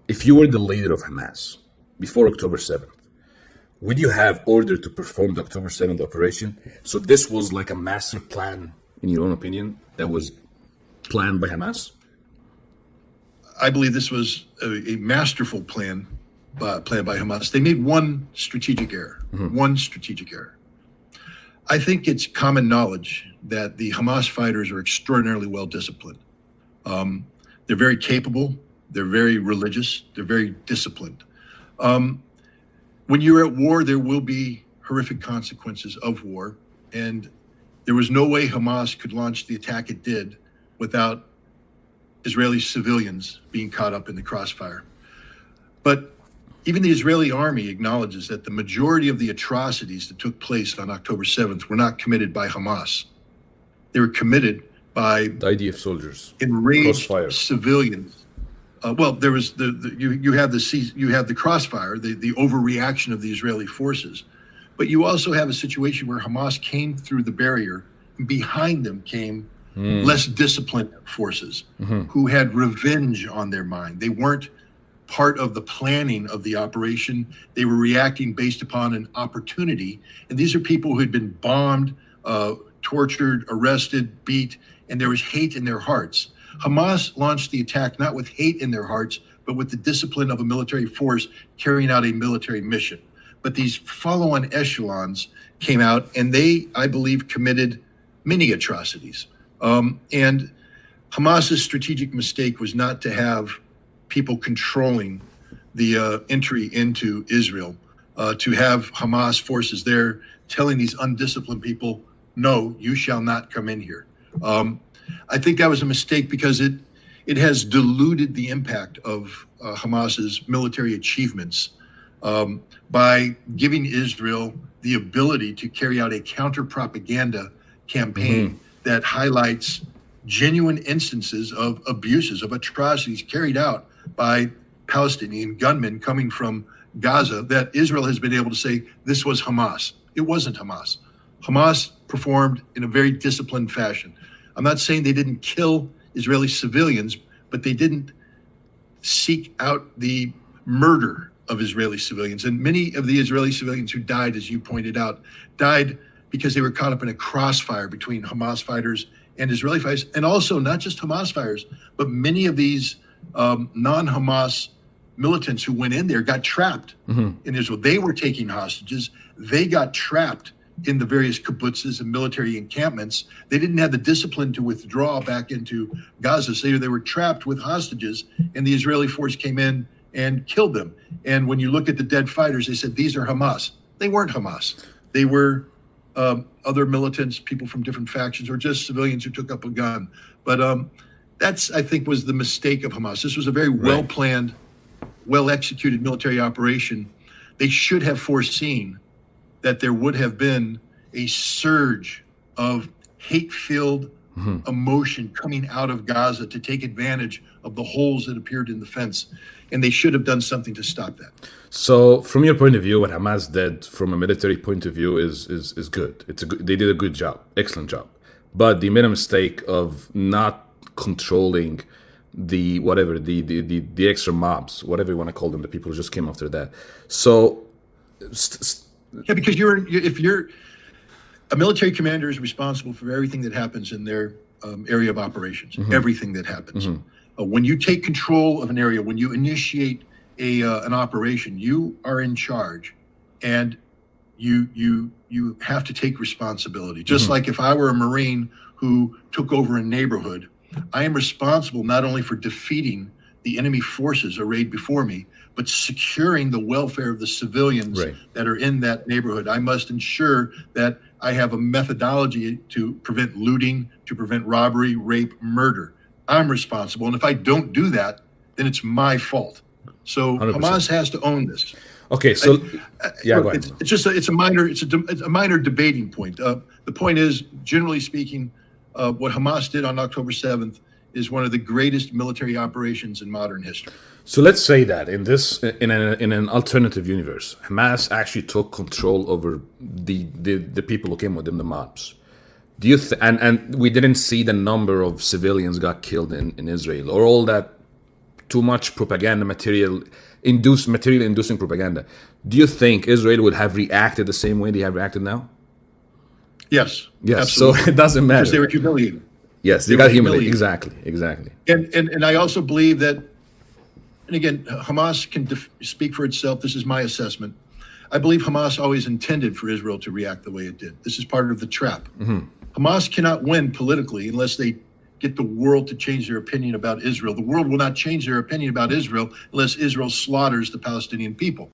if you were the leader of Hamas before October 7th, would you have ordered to perform the October 7th operation? So this was like a master plan, in your own opinion, that was planned by Hamas? I believe this was a masterful plan planned by Hamas. They made one strategic error. One strategic error. I think it's common knowledge that the Hamas fighters are extraordinarily well disciplined. They're very capable. They're very religious. They're very disciplined. When you're at war, there will be horrific consequences of war. And there was no way Hamas could launch the attack it did without Israeli civilians being caught up in the crossfire. But even the Israeli army acknowledges that the majority of the atrocities that took place on October 7th were not committed by Hamas. They were committed by the IDF soldiers, enraged civilians. Well, there was you have the crossfire, the overreaction of the Israeli forces, but you also have a situation where Hamas came through the barrier, and behind them came less disciplined forces who had revenge on their mind. They weren't part of the planning of the operation. They were reacting based upon an opportunity. And these are people who had been bombed, tortured, arrested, beat, and there was hate in their hearts. Hamas launched the attack not with hate in their hearts, but with the discipline of a military force carrying out a military mission. But these follow-on echelons came out, and they, I believe, committed many atrocities. And Hamas's strategic mistake was not to have people controlling the entry into Israel, to have Hamas forces there telling these undisciplined people, no, you shall not come in here. I think that was a mistake because it has diluted the impact of Hamas's military achievements by giving Israel the ability to carry out a counter-propaganda campaign that highlights genuine instances of abuses, of atrocities carried out by Palestinian gunmen coming from Gaza that Israel has been able to say this was Hamas. It wasn't Hamas. Hamas performed in a very disciplined fashion. I'm not saying they didn't kill Israeli civilians, but they didn't seek out the murder of Israeli civilians. And many of the Israeli civilians who died, as you pointed out, died because they were caught up in a crossfire between Hamas fighters and Israeli fighters. And also not just Hamas fighters, but many of these non-Hamas militants who went in there got trapped in Israel. They were taking hostages. They got trapped in the various kibbutzes and military encampments. They didn't have the discipline to withdraw back into Gaza. So they were trapped with hostages, and the Israeli force came in and killed them. And when you look at the dead fighters, they said, these are Hamas. They weren't Hamas. They were other militants, people from different factions, or just civilians who took up a gun. But that's, I think, was the mistake of Hamas. This was a very well-planned, well-executed military operation. They should have foreseen that there would have been a surge of hate-filled emotion coming out of Gaza to take advantage of the holes that appeared in the fence. And they should have done something to stop that. So from your point of view, what Hamas did from a military point of view is good. They did a good job, excellent job. But they made a mistake of not controlling the extra mobs, whatever you want to call them, the people who just came after that. So yeah, because if you're a military commander is responsible for everything that happens in their area of operations, everything that happens. When you take control of an area, when you initiate an operation, you are in charge, and you have to take responsibility. Just like if I were a Marine who took over a neighborhood, I am responsible not only for defeating the enemy forces arrayed before me, but securing the welfare of the civilians that are in that neighborhood. I must ensure that I have a methodology to prevent looting, to prevent robbery, rape, murder. I'm responsible. And if I don't do that, then it's my fault. So 100%. Hamas has to own this. Okay, so yeah, go ahead. It's a minor debating point. The point is, generally speaking, what Hamas did on October 7th is one of the greatest military operations in modern history. So let's say that in an alternative universe, Hamas actually took control over the people who came with them, the mobs. Do you and we didn't see the number of civilians got killed in Israel, or all that too much propaganda material, inducing propaganda. Do you think Israel would have reacted the same way they have reacted now? Yes. Yes. Absolutely. So it doesn't matter. Because they were humiliated. Yes, they got humiliated. Exactly. And I also believe that, and again, Hamas can speak for itself. This is my assessment. I believe Hamas always intended for Israel to react the way it did. This is part of the trap. Hamas cannot win politically unless they get the world to change their opinion about Israel. The world will not change their opinion about Israel unless Israel slaughters the Palestinian people.